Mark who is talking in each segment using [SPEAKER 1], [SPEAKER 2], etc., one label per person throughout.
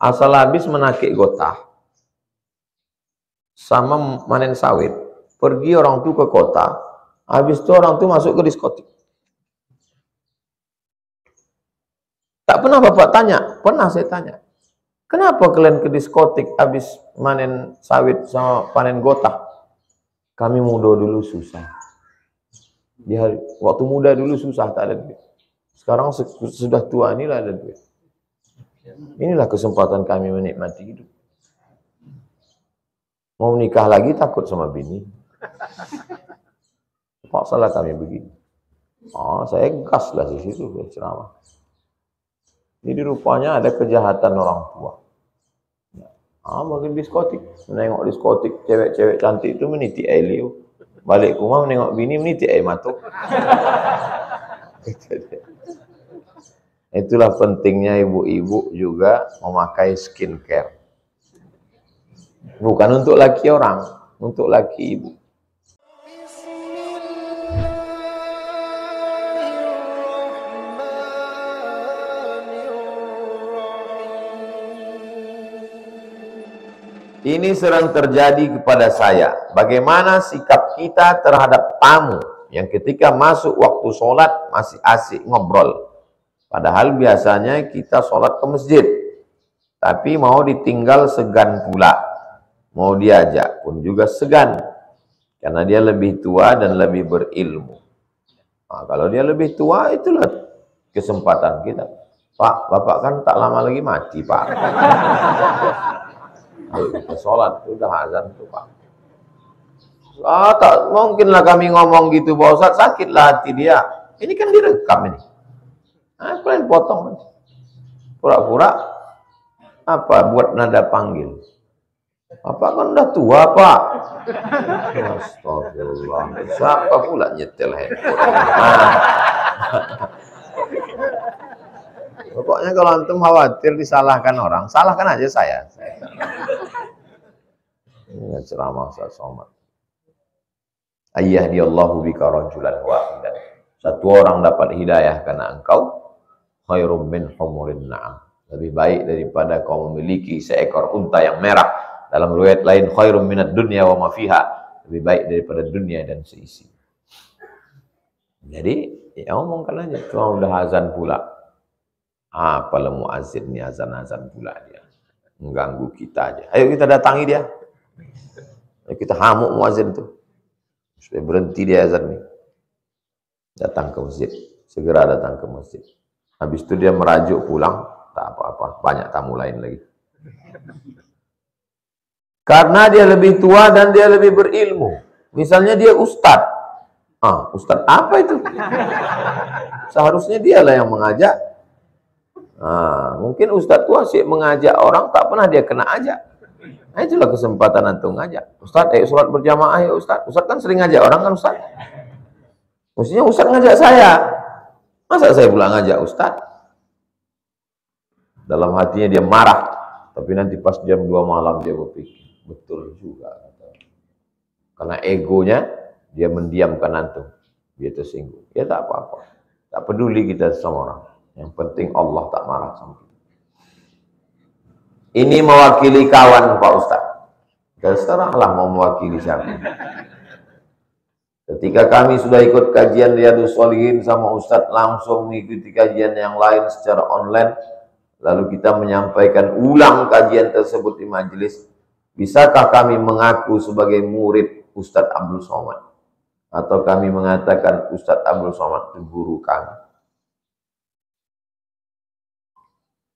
[SPEAKER 1] asal habis menakik gotah sama manen sawit, pergi orang tuh ke kota, habis itu orang tuh masuk ke diskotik. Tak pernah Bapak tanya, pernah saya tanya, kenapa kalian ke diskotik habis manen sawit sama panen gotah? Kami muda dulu susah. Waktu muda dulu susah, tak ada duit. Sekarang sudah tua inilah ada duit. Inilah kesempatan kami menikmati hidup. Mau nikah lagi takut sama bini. Pak salah kami begini. Oh, saya gas lah di situ ceramah. Jadi rupanya ada kejahatan orang tua. Makin diskotik, menengok diskotik, cewek-cewek cantik itu meniti air liu. Balik ke rumah menengok bini meniti air matuk. Itulah pentingnya ibu-ibu juga memakai skincare. Bukan untuk laki orang, untuk laki ibu. Ini sering terjadi kepada saya. Bagaimana sikap kita terhadap tamu yang ketika masuk waktu sholat masih asik ngobrol. Padahal biasanya kita sholat ke masjid. Tapi mau ditinggal segan pula. Mau diajak pun juga segan. Karena dia lebih tua dan lebih berilmu. Nah, kalau dia lebih tua, itulah kesempatan kita. Pak, Bapak kan tak lama lagi mati, Pak. Ayo kita sholat, sudah azan tuh Pak. Tak mungkinlah kami ngomong gitu Pak Ustaz, sakitlah hati dia. Ini kan direkam ini. Kalian potong nanti. Pura-pura apa buat nada panggil. Bapak kan udah tua Pak. Astagfirullah. Siapa pula nyetel handphone? Pokoknya kalau antum khawatir disalahkan orang, salahkan aja saya. Ini ceramah Ustaz Somad. Ayyadiyallahu bika rajulan wahidan. Satu orang dapat hidayah karena engkau, khairum min humurin na'am. Lebih baik daripada kau memiliki seekor unta yang merah. Dalam riwayat lain, khairum minad dunya wa ma fiha. Lebih baik daripada dunia dan seisi. Jadi, ya omongkan aja. Cuma udah azan pula. Apalah muazzin ini azan-azan pula dia. Mengganggu kita aja. Ayo kita datangi dia. Ayo kita hamuk muazzin itu. Supaya berhenti dia azan nih. Datang ke masjid. Segera datang ke masjid. Habis itu dia merajuk pulang. Tak apa-apa. Banyak tamu lain lagi. Karena dia lebih tua dan dia lebih berilmu. Misalnya dia ustadz. Ustadz apa itu? Seharusnya dialah yang mengajak. Mungkin ustadz tua sih mengajak orang, tak pernah dia kena ajak. Nah, itulah kesempatan antum ngajak. Ustadz, sholat berjamaah ya Ustadz. Ustadz kan sering ngajak orang kan Ustadz. Mestinya Ustadz ngajak saya. Masa saya pula ngajak Ustadz? Dalam hatinya dia marah. Tapi nanti pas jam 2 malam dia berpikir, betul juga. Karena egonya, dia mendiamkan antum. Dia tersinggung. Ya tak apa-apa. Tak peduli kita sama orang. Yang penting Allah tak marah sama kita. Ini mewakili kawan Pak Ustaz. Terserahlah mau mewakili siapa. Ketika kami sudah ikut kajian Riyadhus Shalihin sama Ustaz, langsung mengikuti kajian yang lain secara online. Lalu kita menyampaikan ulang kajian tersebut di majelis. Bisakah kami mengaku sebagai murid Ustaz Abdul Somad? Atau kami mengatakan Ustaz Abdul Somad itu guru kami?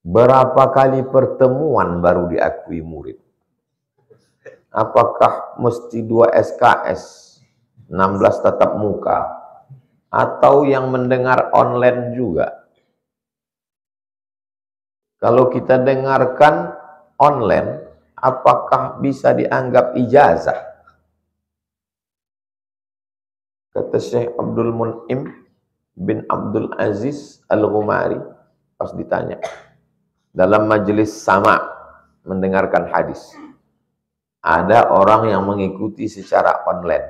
[SPEAKER 1] Berapa kali pertemuan baru diakui murid? Apakah mesti 2 SKS, 16 tatap muka, atau yang mendengar online juga? Kalau kita dengarkan online, apakah bisa dianggap ijazah? Kata Syekh Abdul Mun'im bin Abdul Aziz Al-Ghumari, pas ditanya, dalam majelis sama mendengarkan hadis, ada orang yang mengikuti secara online.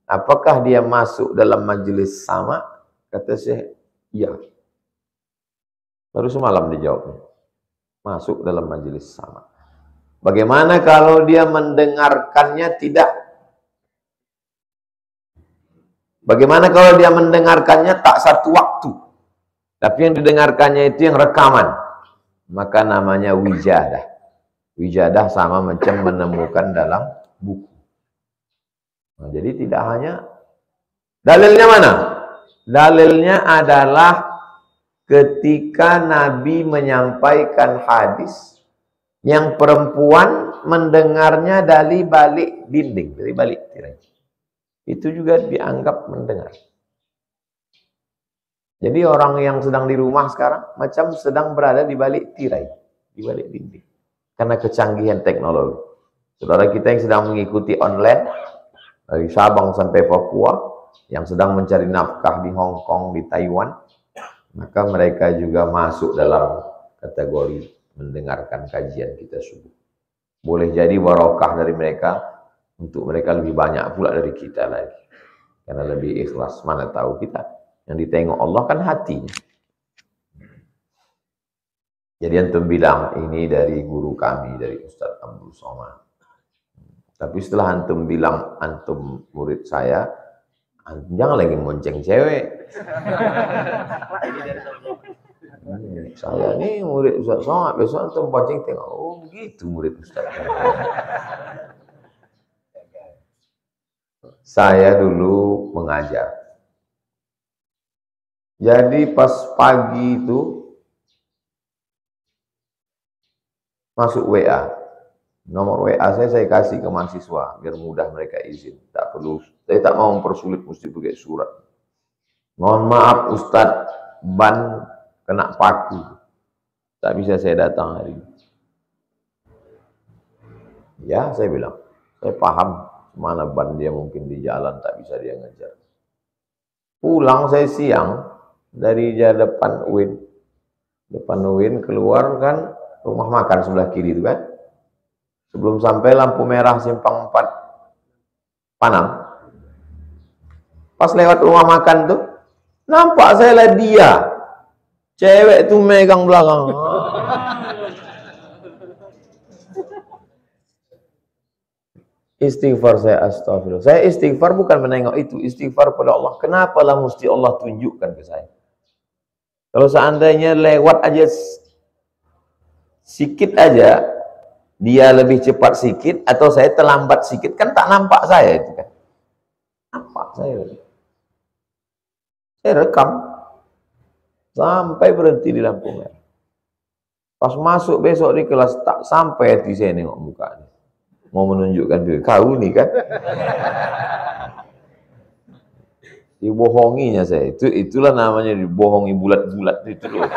[SPEAKER 1] Apakah dia masuk dalam majelis sama? Kata Syekh, iya. Baru semalam dijawabnya. masuk dalam majelis sama. Bagaimana kalau dia mendengarkannya tidak? Bagaimana kalau dia mendengarkannya tak satu waktu, tapi yang didengarkannya itu yang rekaman? Maka namanya wijadah. Wijadah sama macam menemukan dalam buku. Nah, jadi tidak hanya dalilnya mana? Dalilnya adalah ketika Nabi menyampaikan hadis yang perempuan mendengarnya dari balik dinding, dari balik tirai. Itu juga dianggap mendengar. Jadi orang yang sedang di rumah sekarang macam sedang berada di balik tirai, di balik dinding. Karena kecanggihan teknologi. Saudara kita yang sedang mengikuti online dari Sabang sampai Papua, yang sedang mencari nafkah di Hong Kong, di Taiwan, maka mereka juga masuk dalam kategori mendengarkan kajian kita subuh. Boleh jadi barokah dari mereka, untuk mereka lebih banyak pula dari kita lagi. Karena lebih ikhlas, mana tahu kita. Yang ditengok Allah kan hatinya. Jadi antum bilang, ini dari guru kami, dari Ustaz Abdul Somad. Tapi setelah antum bilang, antum murid saya, jangan lagi monceng cewek. Saya ini murid Ustaz Somad, besok antum monceng tengok, oh begitu murid Ustaz. Saya dulu mengajar. Jadi pas pagi itu masuk WA. Nomor WA saya kasih ke mahasiswa biar mudah mereka izin. Tak perlu, saya tak mau mempersulit mesti pakai surat. Mohon maaf Ustadz, ban kena paku. Tak bisa saya datang hari ini. Ya, saya bilang, saya paham. Mana ban dia mungkin di jalan, tak bisa dia ngejar. Pulang saya siang, dari depan UIN. Depan UIN keluar kan, rumah makan sebelah kiri itu kan. Sebelum sampai lampu merah simpang 4 Panam. Pas lewat rumah makan tuh, nampak saya lah dia. Cewek tuh megang belakang. Istighfar saya, astagfirullah. Saya istighfar bukan menengok itu, istighfar pada Allah. Kenapa lah mesti Allah tunjukkan ke saya? Kalau seandainya lewat aja sikit aja, dia lebih cepat sikit atau saya terlambat sikit, kan tak nampak saya itu kan. Nampak saya. Saya rekam sampai berhenti di lampu merah. Pas masuk besok di kelas tak sampai hati saya nengok mukanya. Mau menunjukkan diri, kau nih kan. Dibohonginya saya, itulah namanya dibohongi bulat-bulat itu loh.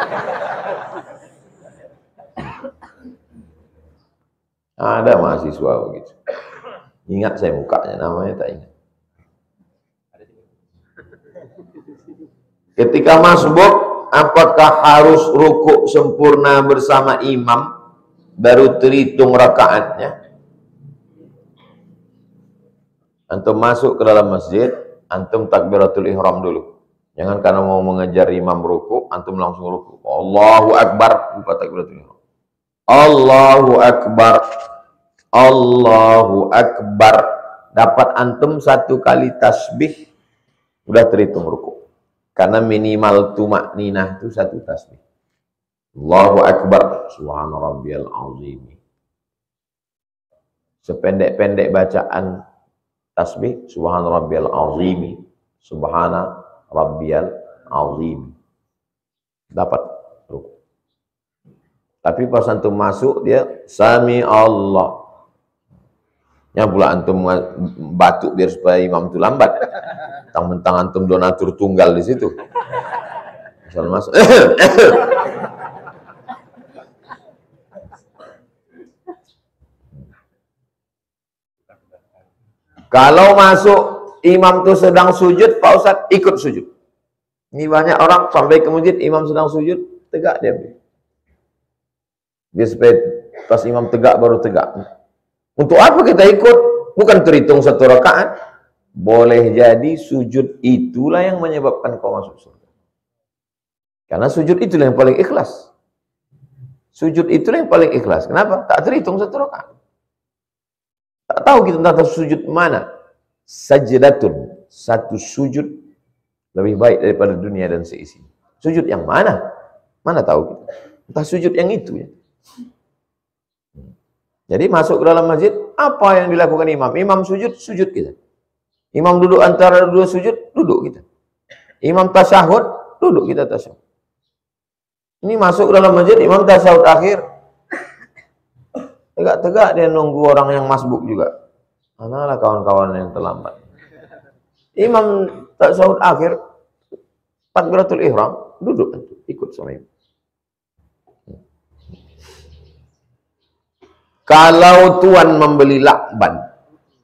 [SPEAKER 1] Ada mahasiswa begitu. Ingat saya mukanya, namanya tak ingat. Ketika masbuk, apakah harus rukuk sempurna bersama imam baru terhitung rakaatnya? Antum masuk ke dalam masjid, antum takbiratul ihram dulu. Jangan karena mau mengejar imam rukuk, antum langsung rukuk. Allahu Akbar, lupa takbiratul ihram. Allahu Akbar. Allahu Akbar. Dapat antum 1 kali tasbih, udah terhitung rukuk. Karena minimal tumakninah itu 1 tasbih. Allahu Akbar. Subhana rabbiyal azim. Sependek-pendek bacaan tasbih, subhana rabbiyal azim, subhana rabbiyal azim. Dapat rukuk. Tapi pas antum masuk dia sami Allah. Yang pula antum batuk biar supaya imam itu lambat. Mentang-mentang antum donatur tunggal di situ. Misal masuk. Kalau masuk imam itu sedang sujud, Pak Ustadz ikut sujud. Ini banyak orang sampai ke masjid, imam sedang sujud, tegak dia. Dia supaya pas imam tegak baru tegak. Untuk apa kita ikut? Bukan terhitung 1 rakaat. Boleh jadi sujud itulah yang menyebabkan kau masuk surga. Karena sujud itulah yang paling ikhlas. Sujud itulah yang paling ikhlas. Kenapa? Tak terhitung satu rakaat. Tak tahu kita tentang sujud mana. Sajdatun, satu sujud lebih baik daripada dunia dan seisi. Sujud yang mana? Mana tahu kita. Entah sujud yang itu ya. Jadi masuk ke dalam masjid, apa yang dilakukan imam? Imam sujud, sujud kita. Imam duduk antara dua sujud, duduk kita. Imam tasyahud, duduk kita tasyahud. Ini masuk ke dalam masjid, imam tasyahud akhir. Tegak-tegak dia nunggu orang yang masbuk juga. Manalah kawan-kawan yang terlambat. Imam tasyahud akhir, takbiratul ihram, duduk ikut sama imam. Kalau tuan membeli lakban,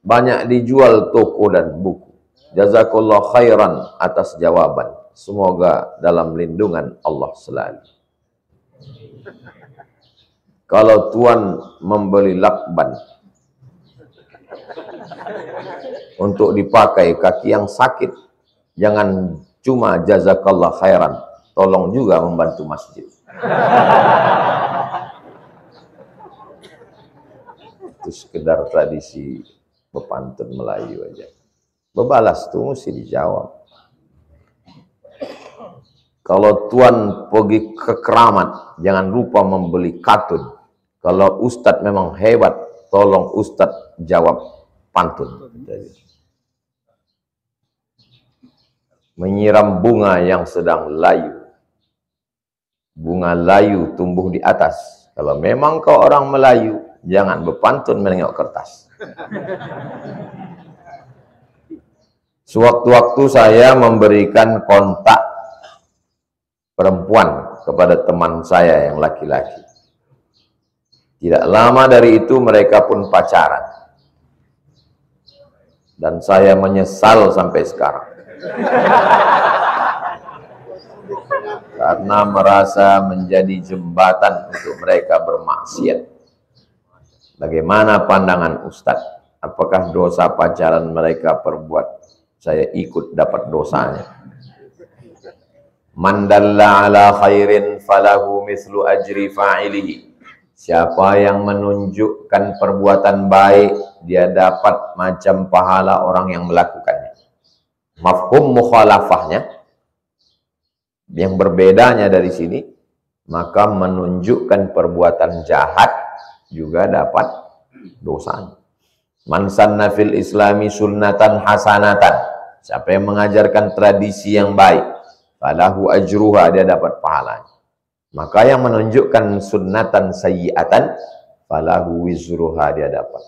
[SPEAKER 1] banyak dijual toko dan buku. Jazakallah khairan atas jawaban. Semoga dalam lindungan Allah selalu. Kalau tuan membeli lakban untuk dipakai kaki yang sakit, jangan cuma jazakallah khairan, tolong juga membantu masjid. Itu sekedar tradisi bepantun Melayu aja. Bebalas tuh mesti dijawab. Kalau tuan pergi ke keramat, jangan lupa membeli katun. Kalau ustadz memang hebat, tolong ustadz jawab pantun. Menyiram bunga yang sedang layu. Bunga layu tumbuh di atas. Kalau memang kau orang Melayu, jangan berpantun menengok kertas. Sewaktu-waktu saya memberikan kontak perempuan kepada teman saya yang laki-laki. Tidak lama dari itu mereka pun pacaran. Dan saya menyesal sampai sekarang. Karena merasa menjadi jembatan untuk mereka bermaksiat. Bagaimana pandangan Ustadz? Apakah dosa pacaran mereka perbuat? Saya ikut dapat dosanya. Man dalla ala khairin falahu mislu ajri fa'ilihi. Siapa yang menunjukkan perbuatan baik, dia dapat macam pahala orang yang melakukannya. Mafhum mukhalafahnya, yang berbedanya dari sini, maka menunjukkan perbuatan jahat juga dapat dosanya. Man sanna fil islami sunnatan hasanatan. Siapa yang mengajarkan tradisi yang baik, falahu ajruha, dia dapat pahalanya. Maka yang menunjukkan sunnatan sayyi'atan, falahu wizruha, dia dapat.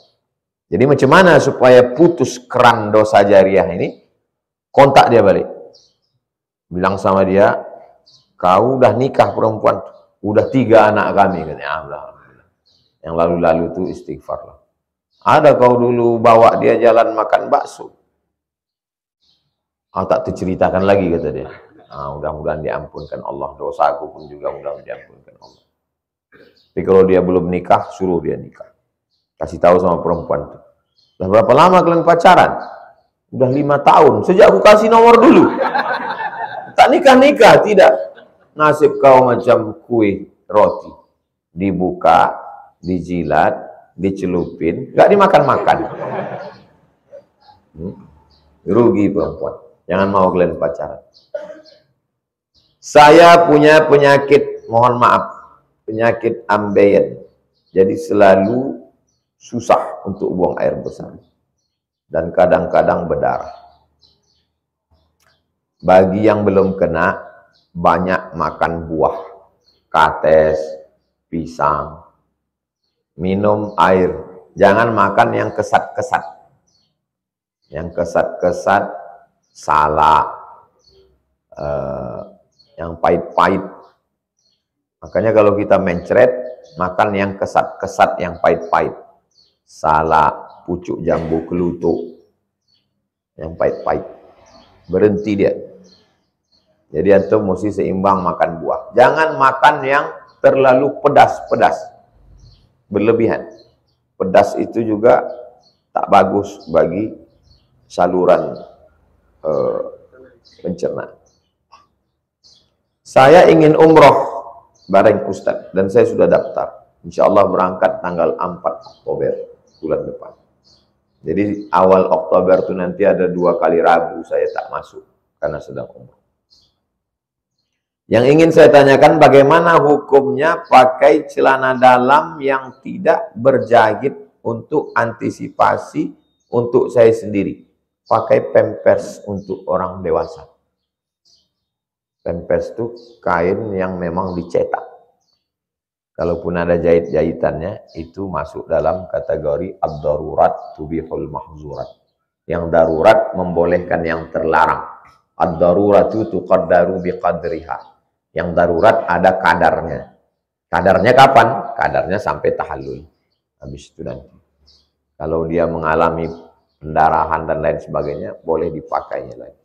[SPEAKER 1] Jadi macam mana supaya putus keran dosa jariah ini? Kontak dia balik. Bilang sama dia, kau udah nikah perempuan, udah 3 anak kami. Allah. Yang lalu-lalu itu istighfar lah. Ada kau dulu bawa dia jalan makan bakso. Tak terceritakan lagi, kata dia. Mudah-mudahan diampunkan Allah. Dosaku pun juga mudah-mudahan diampunkan Allah. Tapi kalau dia belum nikah, suruh dia nikah. Kasih tahu sama perempuan itu. Udah berapa lama kalian pacaran? Udah 5 tahun. Sejak aku kasih nomor dulu. Tak nikah-nikah, tidak. Nasib kau macam kue roti. Dibuka, dijilat, dicelupin, nggak dimakan-makan. Rugi perempuan. Jangan mau kalian pacaran. Saya punya penyakit, mohon maaf, penyakit ambeien. Jadi selalu susah untuk buang air besar. Dan kadang-kadang berdarah. Bagi yang belum kena, banyak makan buah, kates, pisang, minum air. Jangan makan yang kesat-kesat. Yang kesat-kesat, salak, yang pahit-pahit. Makanya kalau kita mencret, makan yang kesat-kesat, yang pahit-pahit. Salak, pucuk jambu kelutuk, yang pahit-pahit. Berhenti dia. Jadi antum mesti seimbang makan buah. Jangan makan yang terlalu pedas-pedas. Berlebihan. Pedas itu juga tak bagus bagi saluran pencernaan. Saya ingin umroh bareng Ustaz. Dan saya sudah daftar. Insya Allah berangkat tanggal 4 Oktober bulan depan. Jadi awal Oktober itu nanti ada 2 kali Rabu saya tak masuk karena sedang umroh. Yang ingin saya tanyakan, bagaimana hukumnya pakai celana dalam yang tidak berjahit untuk antisipasi untuk saya sendiri. Pakai pampers untuk orang dewasa. Pampers itu kain yang memang dicetak. Kalaupun ada jahit-jahitannya, itu masuk dalam kategori ad-darurat tubihul mahzurat. Yang darurat membolehkan yang terlarang. Ad-daruratu tuqaddaru biqadriha. Yang darurat ada kadarnya. Kadarnya kapan? Kadarnya sampai tahallul. Habis itu nanti. Kalau dia mengalami pendarahan dan lain sebagainya, boleh dipakainya lagi.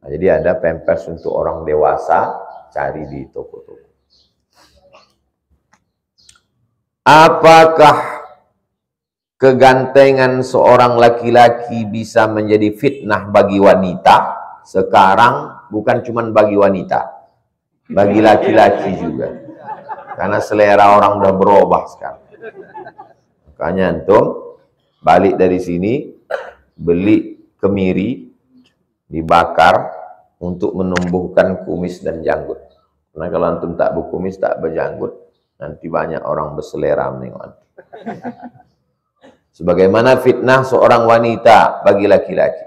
[SPEAKER 1] Nah, jadi ada pampers untuk orang dewasa, cari di toko-toko. Apakah kegantengan seorang laki-laki bisa menjadi fitnah bagi wanita? Sekarang bukan cuma bagi wanita, bagi laki-laki juga. Karena selera orang udah berubah sekarang. Makanya antum balik dari sini, beli kemiri, dibakar untuk menumbuhkan kumis dan janggut. Karena kalau antum tak berkumis, tak berjanggut, nanti banyak orang berselera menengok antum. Sebagaimana fitnah seorang wanita bagi laki-laki.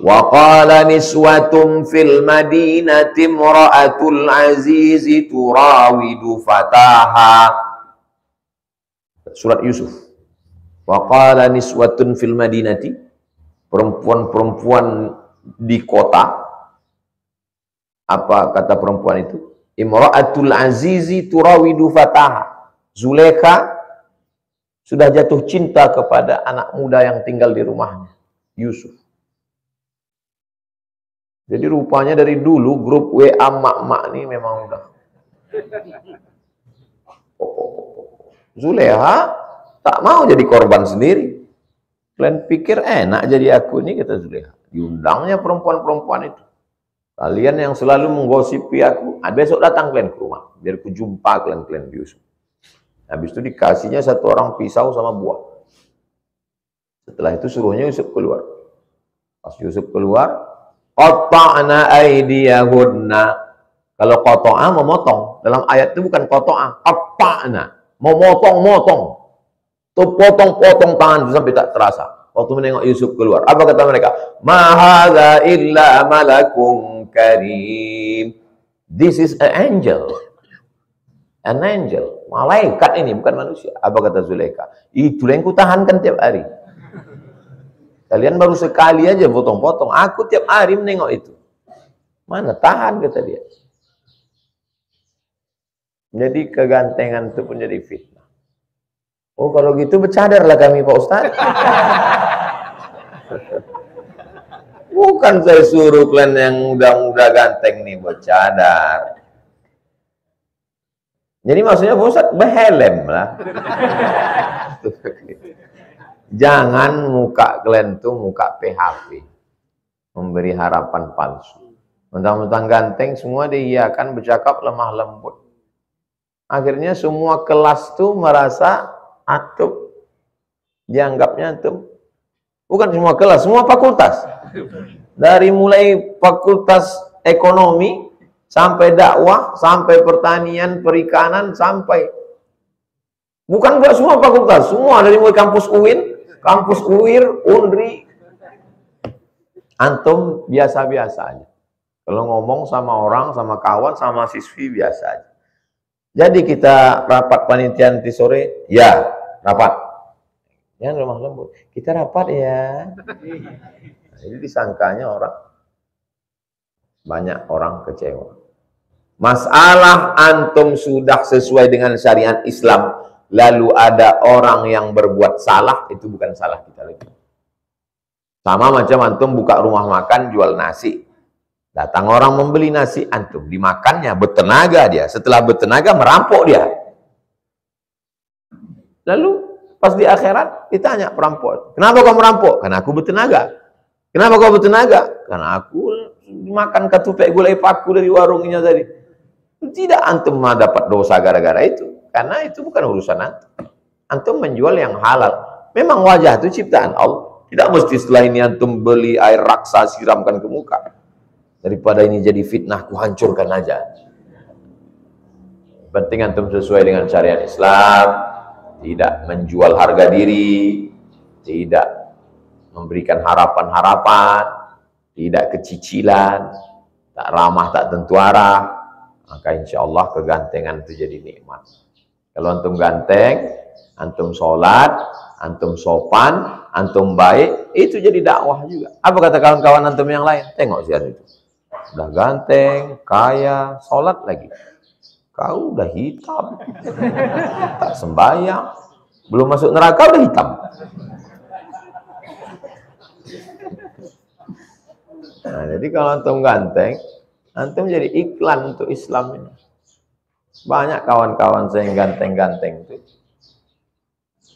[SPEAKER 1] Wa qala niswatun fil madinati imra'atul azizi turawidu fataha. Surat Yusuf. Wa qala niswatun fil madinati, perempuan-perempuan di kota. Apa kata perempuan itu? Imra'atul azizi turawidu fataha. Zulaikha sudah jatuh cinta kepada anak muda yang tinggal di rumahnya, Yusuf. Jadi rupanya dari dulu grup WA mak-mak ini memang udah. Zulaikha tak mau jadi korban sendiri. Kalian pikir enak jadi aku ini, kata Zulaikha. Diundangnya perempuan-perempuan itu. Kalian yang selalu menggosipi aku, besok datang kalian ke rumah. Biar ku jumpa kalian Yusuf. Habis itu dikasihnya satu orang pisau sama buah. Setelah itu suruhnya Yusuf keluar. Pas Yusuf keluar, qata'na aydiyahunna. Kalau qata'a memotong. Dalam ayat itu bukan qata'a, qata'na. Memotong-motong. Tuh potong-potong tangan sampai tak terasa. Waktu menengok Yusuf keluar, apa kata mereka? Ma hadza illa malakun karim. This is an angel. An angel. Malaikat ini, bukan manusia. Apa kata Zulaikha? Itu yang ku tahankan tiap hari. Kalian baru sekali aja potong-potong. Aku tiap hari menengok itu. Mana tahan, kata dia. Jadi kegantengan itu pun jadi fitnah. Oh, kalau gitu bercadarlah kami, Pak Ustaz. Bukan saya suruh kalian yang udah ganteng nih bercadar. Jadi maksudnya Pak Ustaz berhelm lah. Jangan muka kalian tuh muka PHP, memberi harapan palsu. Mentang-mentang ganteng semua diiyakan, bercakap lemah lembut. Akhirnya semua kelas tuh merasa antum, dianggapnya antum. Bukan semua kelas, semua fakultas. Dari mulai fakultas ekonomi sampai dakwah, sampai pertanian, perikanan, sampai bukan buat semua fakultas, semua dari mulai kampus UIN, kampus UIR, UNRI. Antum biasa-biasa aja. Kalau ngomong sama orang, sama kawan, sama siswi biasa aja. Jadi kita rapat panitia nanti sore, ya rapat. Ya lemah lembut. Kita rapat ya. Nah, jadi disangkanya orang, banyak orang kecewa. Masalah antum sudah sesuai dengan syariat Islam, lalu ada orang yang berbuat salah, itu bukan salah kita lagi. Sama macam antum buka rumah makan jual nasi. Datang orang membeli nasi, antum dimakannya, bertenaga dia. Setelah bertenaga merampok dia. Lalu pas di akhirat ditanya perampok, kenapa kau merampok? Karena aku bertenaga. Kenapa kau bertenaga? Karena aku makan ketupek gulai paku dari warungnya tadi. Tidak antum dapat dosa gara-gara itu, karena itu bukan urusan antum. Antum menjual yang halal. Memang wajah itu ciptaan Allah. Tidak mesti setelah ini antum beli air raksa siramkan ke muka. Daripada ini jadi fitnah, ku hancurkan aja. Penting antum sesuai dengan syariat Islam, tidak menjual harga diri, tidak memberikan harapan-harapan, tidak kecicilan, tak ramah, tak tentu arah. Maka insya Allah kegantengan itu jadi nikmat. Kalau antum ganteng, antum sholat, antum sopan, antum baik, itu jadi dakwah juga. Apa kata kawan-kawan antum yang lain? Tengok sih itu. Udah ganteng, kaya, sholat lagi. Kau udah hitam. Tak sembahyang. Belum masuk neraka udah hitam. Nah, jadi kalau antum ganteng, antum jadi iklan untuk Islam ini. Banyak kawan-kawan saya yang ganteng-ganteng itu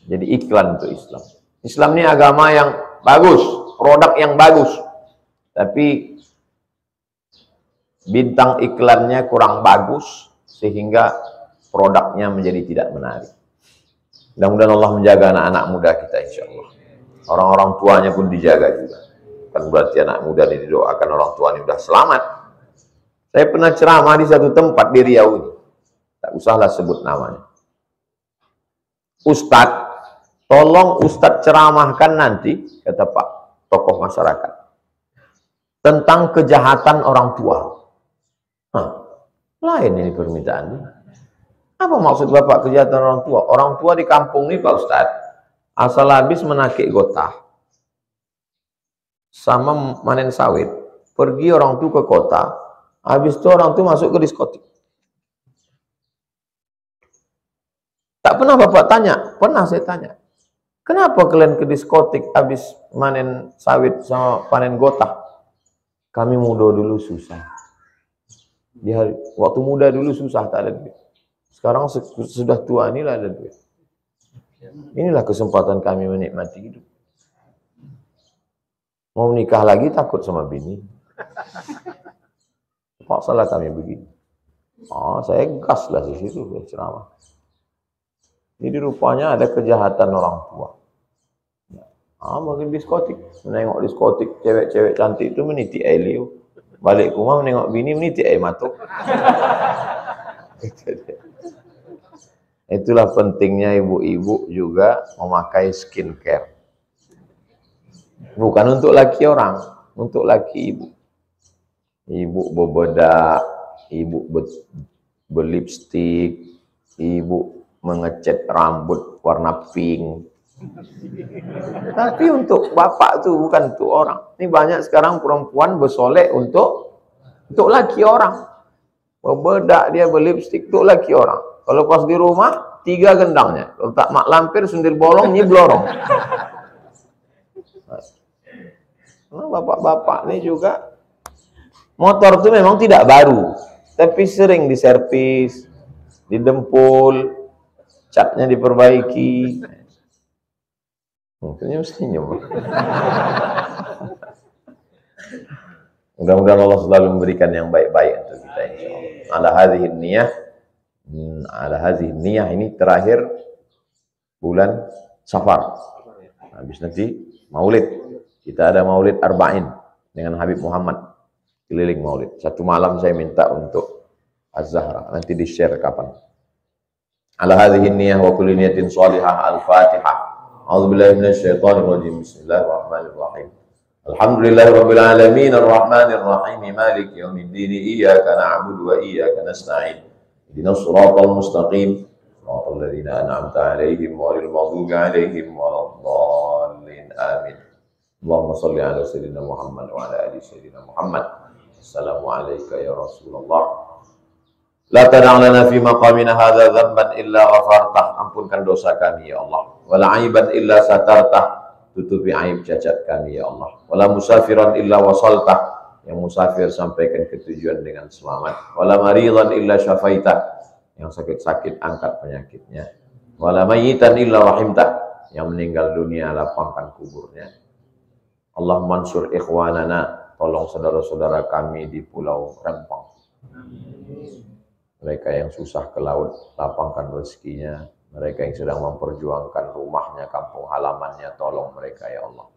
[SPEAKER 1] jadi iklan untuk Islam. Islam ini agama yang bagus, produk yang bagus. Tapi bintang iklannya kurang bagus sehingga produknya menjadi tidak menarik. Mudah-mudahan Allah menjaga anak-anak muda kita insya Allah. Orang-orang tuanya pun dijaga juga. Bukan berarti anak muda ini didoakan orang tuanya sudah selamat. Saya pernah ceramah di satu tempat di Riau ini. Tak usahlah sebut namanya. Ustadz, tolong Ustadz ceramahkan nanti, kata Pak tokoh masyarakat, tentang kejahatan orang tua. Lain ini permintaan. Apa maksud Bapak kejahatan orang tua? Orang tua di kampung ini Pak Ustadz, asal habis menakik gotah sama manen sawit, pergi orang tua ke kota, habis itu orang tua masuk ke diskotik. Tak pernah Bapak tanya? Pernah saya tanya. Kenapa kalian ke diskotik habis manen sawit sama panen gotah? Kami muda dulu susah. Waktu muda dulu susah, tak ada duit. Sekarang sudah tua inilah ada duit. Inilah kesempatan kami menikmati hidup. Mau menikah lagi takut sama bini. Paksalah kami begini. Saya gas lah di situ ceramah. Jadi rupanya ada kejahatan orang tua. Makin diskotik, menengok diskotik cewek-cewek cantik itu meniti air liu. Balik ke rumah menengok bini meniti air matuk. Itulah pentingnya ibu-ibu juga memakai skincare. Bukan untuk laki orang, untuk laki ibu. Ibu berbedak, ibu berlipstik, ibu mengecat rambut warna pink. Tapi untuk bapak tuh bukan untuk orang. Ini banyak sekarang perempuan bersolek untuk laki orang. Berbedak dia berlipstik untuk laki orang. Kalau pas di rumah 3 gendangnya. Kalau tak mak lampir sundil bolong nyiblorong. Nah, bapak-bapak ini juga motor itu memang tidak baru, tapi sering diservis, didempul, catnya diperbaiki. Senyum. Mudah-mudahan Allah selalu memberikan yang baik-baik untuk kita insyaallah. Ala hadhihi niyah ini terakhir bulan Safar. Habis nanti Maulid. Kita ada Maulid Arba'in dengan Habib Muhammad. Keliling Maulid. Satu malam saya minta untuk Az-Zahra. Nanti di-share kapan. Ala hadhihi niyah wa kulli niyatin shalihah. Al-Fatihah. A'udzubillahi minasyaitonir rajim. Bismillahirrahmanirrahim. Alhamdulillahirabbil alamin arrahmanir rahim maliki yaumiddin iyyaka na'budu wa iyyaka nasta'in. Ihdinas siratal mustaqim. Shiratal ladzina an'amta 'alaihim ghairil maghdubi 'alaihim waladdallin. Amin. Allahumma shalli ala sayyidina Muhammad wa ala ali sayyidina Muhammad. Assalamu alayka ya Rasulullah. La tad'a lana fi maqamina hadza dhanban illa ghafartah. Ampunkan dosa kami ya Allah. Wala aiban illa satartah. Tutupi aib cacat kami ya Allah. Wala musafiran illa wasaltah. Yang musafir sampaikan ke tujuan dengan selamat. Wala maridan illa syafaitah. Yang sakit-sakit angkat penyakitnya. Wala mayyitan illa rahimtah. Yang meninggal dunia lapangkan kuburnya. Allah mansur ikhwanana. Tolong saudara-saudara kami di Pulau Rempang. Mereka yang susah ke laut, lapangkan rezekinya. Mereka yang sedang memperjuangkan rumahnya, kampung halamannya, tolong mereka ya Allah.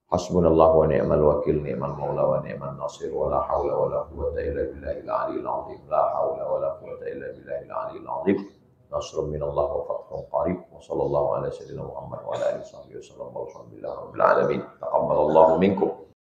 [SPEAKER 1] Hasbunallah wa ni'mal wakil, ni'mal maula wa ni'mal nasir, wa la hawla wa la quwwata illa billahil aliyyil azim. La hawla wa la quwwata illa billahil aliyyil azim. Nasrun minallah wa fathun qarib. Wa sallallahu ala sayyidina Muhammad wa ala alihi wa sahbihi wa sallam. Walhamdulillahi rabbil alamin. Taqabbalallahu minkum.